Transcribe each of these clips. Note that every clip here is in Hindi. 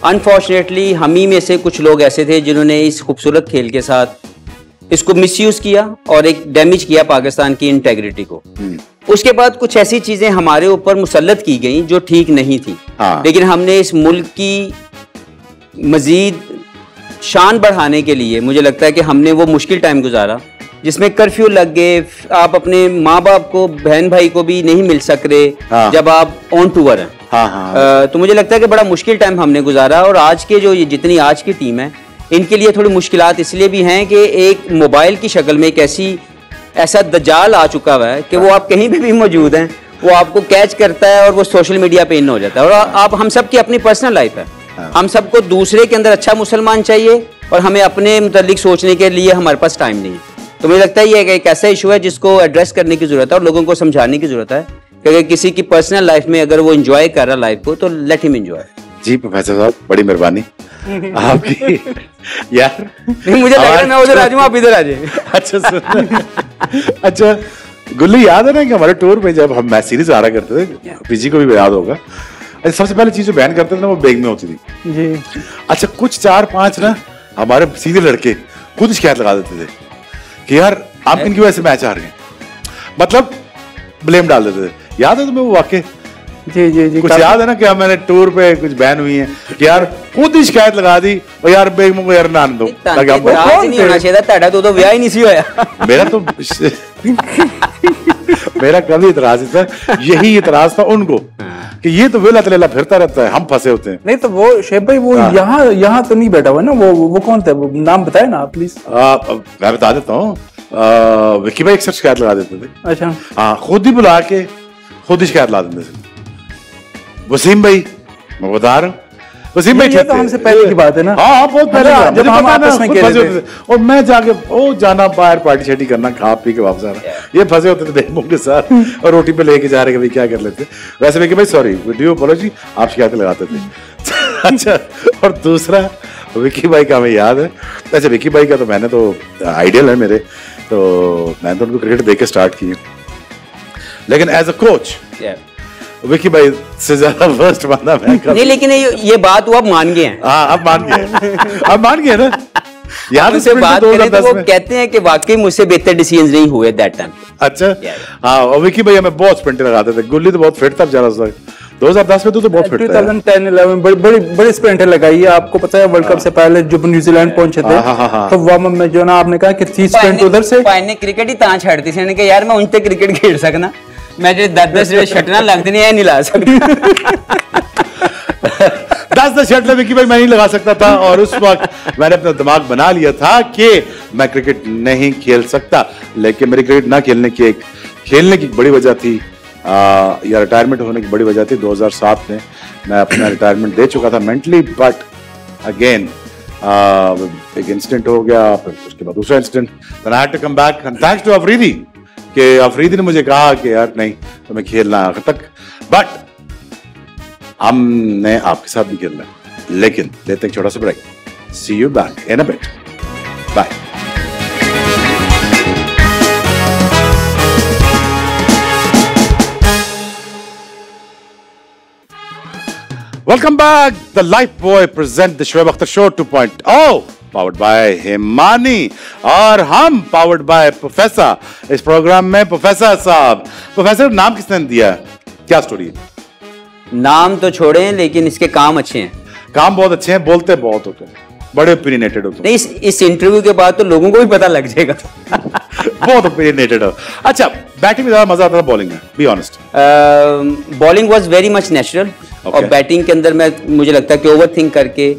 अनफॉर्चुनेटली हम ही में से कुछ लोग ऐसे थे जिन्होंने इस खूबसूरत खेल के साथ इसको मिसयूज किया और एक डैमेज किया पाकिस्तान की इंटेग्रिटी को। उसके बाद कुछ ऐसी चीजें हमारे ऊपर मुसल्लत की गई जो ठीक नहीं थी। लेकिन हमने इस मुल्क की मजीद शान बढ़ाने के लिए मुझे लगता है कि हमने वो मुश्किल टाइम गुजारा जिसमें कर्फ्यू लग गए, आप अपने माँ बाप को, बहन भाई को भी नहीं मिल सक रहे जब आप ऑन टूर हैं। तो मुझे लगता है कि बड़ा मुश्किल टाइम हमने गुजारा। और आज के जो जितनी आज की टीम है इनके लिए थोड़ी मुश्किलात इसलिए भी हैं कि एक मोबाइल की शक्ल में एक ऐसा दज्जाल आ चुका हुआ है कि वो आप कहीं भी मौजूद हैं, वो आपको कैच करता है और वो सोशल मीडिया पे इन हो जाता है। और आप हम सब की अपनी पर्सनल लाइफ है, हम सबको दूसरे के अंदर अच्छा मुसलमान चाहिए और हमें अपने मुतालिक सोचने के लिए हमारे पास टाइम नहीं है। तो मुझे लगता है ये एक ऐसा इशू है जिसको एड्रेस करने की जरूरत है और लोगों को समझाने की जरूरत है कि अगर किसी की पर्सनल लाइफ में अगर वो एंजॉय कर रहा लाइफ को तो लेट हिम एंजॉय। जी प्रोफेसर साहब बड़ी मेहरबानी आपकी। यार नहीं, मुझे लग रहा है मैं उधर आ जाऊं, आप इधर आ जाइए। अच्छा गुल्ली, याद है ना कि हमारे टूर में जब हम मैच सीरीज आ रहा करते थे, पीजी को भी याद होगा, सबसे पहले चीज जो बैन करते थे ना वो बैग में होती थी जी। अच्छा कुछ 4-5 ना हमारे सीधे लड़के खुद शिकायत लगा देते थे कि यार आप इनकी वजह से मैच हार गए, मतलब ब्लेम डाल देते थे। याद है तुम्हें वो वाकई? जी जी जी, कुछ याद है ना कि मैंने टूर पे कुछ बैन हुई है कि यार खुद ही शिकायत लगा दी और यार बेग मुझे यार ना दो, नहीं होना चाहिए था, तो ब्याह ही नहीं सी होया। मेरा तो मेरा कभी इतराज था, यही इतराज था उनको कि ये तो वेला तलेला फिरता रहता है, हम फंसे होते हैं। नहीं तो वो शेब भाई वो यहाँ तो नहीं बैठा हुआ ना, वो कौन था, वो नाम बताए ना आप प्लीज। मैं बता देता हूँ, विक्की भाई अक्सर शिकायत लगा देते थे। अच्छा हाँ, खुद ही बुला के खुद ही शिकायत लगा देते थे। वसीम भाई मैं बता रहा हूँ, वसीम भाई तो हमसे पहले की बात है ना। हाँ बहुत पहले जब हम आपस में खेल रहे थे और मैं जाके वो जाना बाहर पार्टी शार्टी करना, खा पी के वापस आना, ये फंसे होते थे बेगमों के साथ और रोटी पे लेके जा रहे, कभी क्या कर लेते। वैसे विक्की भाई सॉरी वीडियो अपोलॉजी, आप शिकायतें लगाते थे। अच्छा और दूसरा विक्की भाई का हमें याद है, अच्छा विक्की भाई का तो मैंने तो आइडियल है मेरे, तो मैंने तो उनको क्रिकेट देख के स्टार्ट की, लेकिन एज अ कोच विक्की भाई से ज्यादा वर्स्ट बंदा मैं नहीं। लेकिन ये बात वो अब मान गए हैं। हाँ अब मान गए, अब मान गए ना। यार उनसे बात करें तो वो कहते हैं कि वाकई मुझसे बेहतर डिसीजन नहीं हुए दैट टाइम। अच्छा हाँ, और विक्की भाई हमें बहुत स्प्रिंटर लगाते थे, गुल्ली तो बहुत फिट था बेचारा। 2010 में तो बहुत फिट था। 2010-11 बड़ी स्प्रिंटर लगाई है। आपको पता है वर्ल्ड कप से पहले जब न्यूजीलैंड पहुंचे थे तो वार्म अप में जो ना आपने कहा कि 30 स्प्रिंट उधर से पाने क्रिकेट ही तां छड़ती थी ने कि यार मैं उनते क्रिकेट खेल सकना, मैं जो 10-10 शटना लगती नहीं है नहीं ला सकता। 10 शट विक्की भाई मैं नहीं लगा सकता था और उस वक्त मैंने अपना दिमाग बना लिया था कि मैं क्रिकेट नहीं खेल सकता। लेकिन मेरी क्रिकेट ना खेलने की बड़ी वजह थी या रिटायरमेंट होने की बड़ी वजह थी। 2007 में मैं अपना रिटायरमेंट दे चुका था मेंटली, बट अगेन एक इंसिडेंट हो गया, फिर उसके बाद दूसरा incident, then I had to come back and thanks to Afridi कि अफरीदी ने मुझे कहा कि यार नहीं तुम्हें खेलना आखिर तक, बट हमने आपके साथ भी खेलना है। लेकिन लेते हैं छोटा सा break, see you back in a bit, bye. Welcome back. The Lifebuoy present the Shoaib Akhtar Show 2.0 powered by Himani और हम powered by प्रोफेसर। इस प्रोग्राम में प्रोफेसर साहब, प्रोफेसर नाम किसने दिया, क्या स्टोरी है? नाम तो छोड़े लेकिन इसके काम अच्छे हैं। काम बहुत अच्छे हैं, बोलते बहुत होते हैं, बड़े ओपिनियनेटेड होते हैं। नहीं, इस इंटरव्यू के बाद तो लोगों को भी पता लग जाएगा। बहुत ओपिनियनेटेड हो। अच्छा बैटिंग में ज्यादा मजा आता था बॉलिंग में? Be honest. Bowling was very much natural और बैटिंग के अंदर मुझे लगता है कि ओवर थिंक करके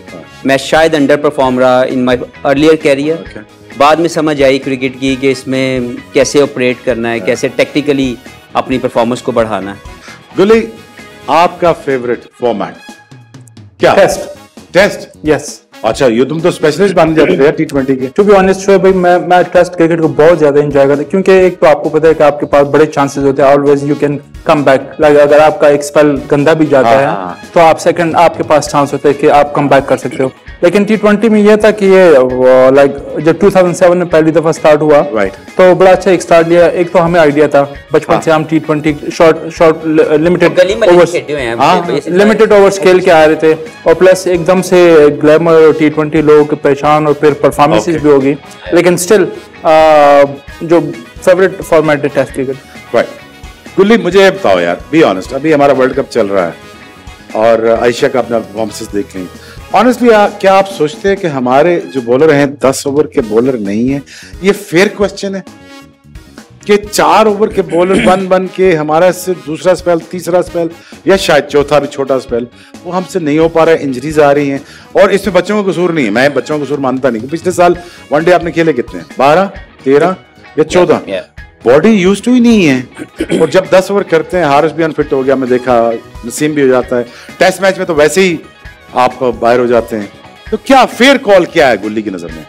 मैं शायद अंडर परफॉर्म रहा इन माय अर्लियर कैरियर। बाद में समझ आई क्रिकेट की कि इसमें कैसे ऑपरेट करना है, कैसे टेक्निकली अपनी परफॉर्मेंस को बढ़ाना है। गुली आपका फेवरेट फॉर्मेट क्या? Test yes. अच्छा ये तुम तो स्पेशलिस्ट बन जाते थे T20 के। टू बी ऑनेस्ट शोएब भाई मैं टेस्ट क्रिकेट को बहुत ज्यादा एंजॉय करता हूं क्योंकि एक तो आपको पता है कि आपके पास बड़े चांसेस होते हैं, always you can come back. अगर आपका एक स्पेल गंदा भी जाता है तो आप सेकंड आपके पास चांस होता है कि आप कम बैक कर सकते हो। लेकिन T20 में ये था कि ये लाइक जब 2007 में पहली दफा स्टार्ट हुआ तो बड़ा अच्छा एक स्टार्ट लिया। एक तो हमें आइडिया था बचपन से हम T20 शॉर्ट लिमिटेड ओवर्स खेल के आ रहे थे, और प्लस एकदम से ग्लैमर T20 लोगों की पहचान और फिर परफॉर्मेंसेस भी होगी, लेकिन स्टिल जो फेवरेट फॉर्मेट है टेस्ट क्रिकेट। राइट। गुल्ली मुझे बताओ यार, बी ऑनेस्ट, अभी हमारा वर्ल्ड कप चल रहा है और आयशा का अपना परफॉर्मेंसेस देख लें, ऑनेस्टली क्या आप सोचते हैं कि हमारे जो बॉलर हैं 10 ओवर के बॉलर नहीं है? ये फेयर क्वेश्चन है कि 4 ओवर के बॉलर बन के हमारा इससे दूसरा स्पेल, तीसरा स्पेल या शायद चौथा भी छोटा स्पेल वो हमसे नहीं हो पा रहा है, इंजरीज आ रही हैं, और इसमें बच्चों का कसूर नहीं है। मैं बच्चों का कसूर मानता नहीं। पिछले साल वनडे आपने खेले कितने, 12, 13 या 14? बॉडी यूज टू ही नहीं है। और जब 10 ओवर करते हैं, हारिस भी अनफिट हो गया, मैं देखा, नसीम भी हो जाता है, टेस्ट मैच में तो वैसे ही आप बाहर हो जाते हैं। तो क्या फेयर कॉल क्या है गुल्ली की नजर में?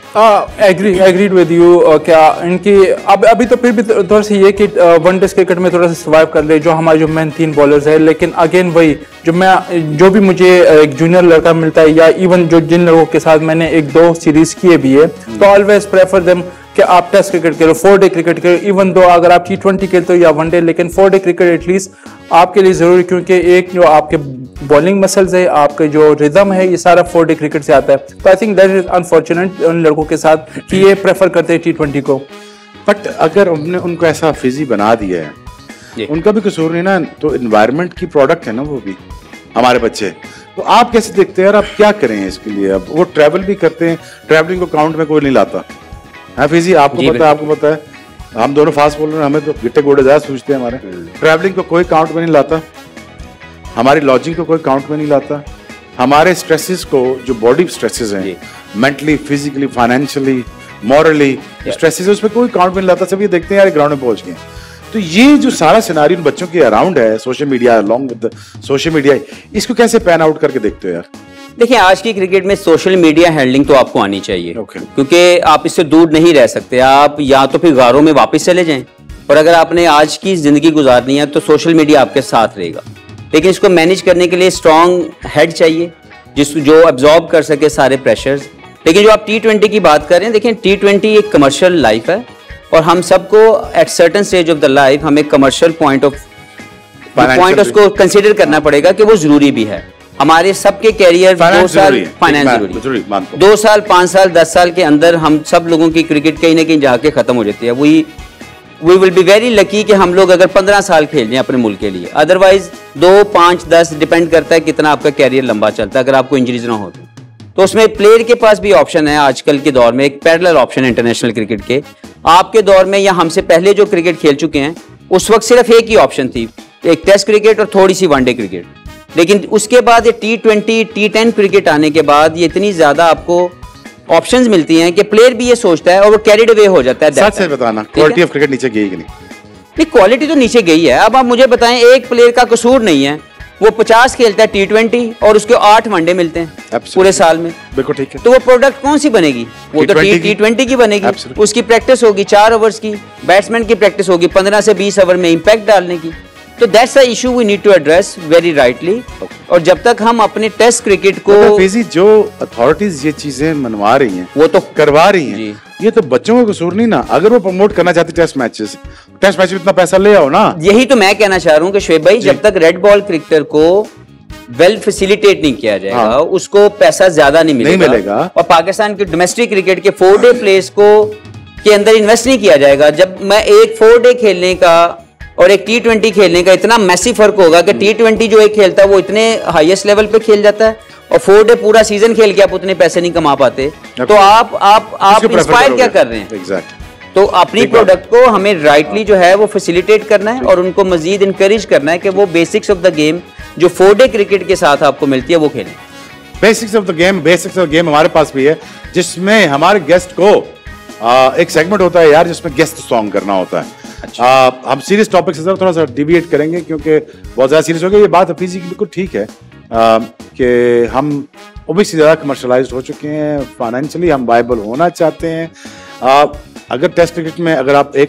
Agreed with you. क्या इनकी अभी तो फिर भी थोड़ा सा ये कि वनडे क्रिकेट में थोड़ा सा सर्वाइव कर ले जो हमारे जो मेन 3 बॉलर्स है, लेकिन अगेन वही जो भी मुझे एक जूनियर लड़का मिलता है या इवन जो जिन लोगों के साथ मैंने 1-2 सीरीज किए भी है, तो ऑलवेज प्रेफर देम कि आप टेस्ट क्रिकेट खेलो, 4 डे क्रिकेट खेलो, इवन दो अगर आप T20 खेलते हो या वनडे, लेकिन 4 डे क्रिकेट एटलीस्ट आपके लिए जरूरी, क्योंकि एक जो आपके बॉलिंग मसल्स है, आपके जो रिदम है, ये सारा 4 डे क्रिकेट से आता है। तो I think that is unfortunate उन लड़कों के साथ कि ये प्रेफर करते हैं T20 को। बट अगर हमने उनको ऐसा फिजी बना दिया है, उनका भी कसूर नहीं ना, तो एनवायरनमेंट की प्रोडक्ट है ना वो भी, हमारे बच्चे। तो आप कैसे देखते हैं यार, आप क्या करें इसके लिए? अब वो ट्रैवल भी करते हैं, ट्रैवलिंग को काउंट में कोई नहीं लाता है। फिजी आपको पता है हम दोनों फास्ट बॉलर, हमें तो गिट्टे गोड़े ज्यादा सूझते हैं हमारे। ट्रैवलिंग को कोई काउंट में नहीं लाता, हमारी लॉजिंग को कोई काउंट में नहीं लाता, हमारे स्ट्रेसेस को, जो बॉडी स्ट्रेसेस हैं, mentally, physically, financially, morally stresses, उस पर कोई काउंट में नहीं लाता। सब ये देखते हैं यार ग्राउंड में पहुंच गए। तो ये जो सारा सिनारियो बच्चों के अराउंड है, social media along with social media, इसको कैसे पैन आउट करके देखते हो यार? देखिए, आज की क्रिकेट में सोशल मीडिया हैंडलिंग तो आपको आनी चाहिए, क्योंकि आप इससे दूर नहीं रह सकते। आप या तो फिर गारों में वापस चले जाएं, और अगर आपने आज की जिंदगी गुजारनी है तो सोशल मीडिया आपके साथ रहेगा, लेकिन इसको मैनेज करने के लिए स्ट्रॉन्ग हेड चाहिए जो अब्जॉर्ब कर सके सारे प्रेशर्स। लेकिन जो आप T20 की बात कर रहे हैं, देखिए T20 एक कमर्शियल लाइफ है, और हम सबको at certain stage of the life हमें कमर्शियल पॉइंट उसको कंसिडर करना पड़ेगा कि वो जरूरी भी है। हमारे सबके कैरियर 2 साल फाइनेंस जरूरी, 2 साल, 5 साल, 10 साल के अंदर हम सब लोगों की क्रिकेट कहीं ना कहीं जाके खत्म हो जाती है। We will be very lucky कि हम लोग अगर 15 साल खेल लें अपने मुल्क के लिए, अदरवाइज 2, 5, 10 डिपेंड करता है कितना आपका कैरियर लंबा चलता है। अगर आपको इंजरीज ना हो तो उसमें प्लेयर के पास भी ऑप्शन है आजकल के दौर में, एक पैरेलल ऑप्शन है इंटरनेशनल क्रिकेट के। आपके दौर में या हमसे पहले जो क्रिकेट खेल चुके हैं, उस वक्त सिर्फ एक ही ऑप्शन थी, एक टेस्ट क्रिकेट और थोड़ी सी वनडे क्रिकेट। लेकिन उसके बाद ये T20, T10 क्रिकेट आने के बाद ये इतनी ज्यादा आपको ऑप्शंस मिलती हैं कि प्लेयर भी ये सोचता है और वो कैरिड अवे हो जाता है। सच से बताना, क्वालिटी ऑफ क्रिकेट नीचे गई कि नहीं? क्वालिटी तो नीचे गई है। अब आप मुझे बताएं, एक प्लेयर का कसूर नहीं है, वो 50 खेलता है T20 और उसके 8 वनडे मिलते हैं पूरे साल में। बिल्कुल ठीक है। तो वो प्रोडक्ट कौन सी बनेगी? वो तो T20 की बनेगी। उसकी प्रैक्टिस होगी 4 ओवर्स की, बैट्समैन की प्रैक्टिस होगी 15 से 20 ओवर में इम्पैक्ट डालने की। तो that's a issue we need to address very rightly. और जब तक हम अपने टेस्ट क्रिकेट को, जो अथॉरिटीज ये चीजें मनवा रही हैं, वो तो करवा रही हैं, ये तो बच्चों का कसूर नहीं ना। अगर वो प्रमोट करना चाहती टेस्ट मैच में इतना पैसा ले आओ ना। यही तो मैं कहना चाह रहा हूँ कि शोएब भाई, जब तक रेड बॉल क्रिकेटर को वेल फैसिलिटेट नहीं किया जाएगा, उसको पैसा ज्यादा नहीं मिलेगा। और पाकिस्तान के डोमेस्टिक क्रिकेट के 4 डे प्लेयर्स को के अंदर इन्वेस्ट नहीं किया जाएगा। जब मैं एक 4 डे खेलने का और एक T20 खेलने का इतना मैसिव फर्क होगा कि T20 जो एक खेलता है वो इतने हाईएस्ट लेवल पे खेल जाता है, और 4 डे पूरा सीजन खेल के आप उतने पैसे नहीं कमा पाते। तो आप इंस्पायर क्या कर रहे हैं? तो अपनी प्रोडक्ट को हमें राइटली जो है वो फैसिलिटेट करना है और उनको मजीद इंकरेज करना है कि वो बेसिक्स ऑफ द गेम जो 4 डे क्रिकेट के साथ आपको मिलती है वो खेलें। बेसिक्स ऑफ द गेम हमारे पास भी है, जिसमें हमारे गेस्ट को एक सेगमेंट होता है यार, जिसमें गेस्ट सॉन्ग करना होता है। हम सीरियस टॉपिक से थोड़ा सा डिविएट करेंगे, क्योंकि बहुत ज्यादा सीरियस हो गया। ये बात हफीजी की बिल्कुल ठीक है कि हम ओबियसली ज्यादा कमर्शलाइज्ड हो चुके हैं, फाइनेंशियली हम वायबल होना चाहते हैं। अगर टेस्ट क्रिकेट में अगर आप एक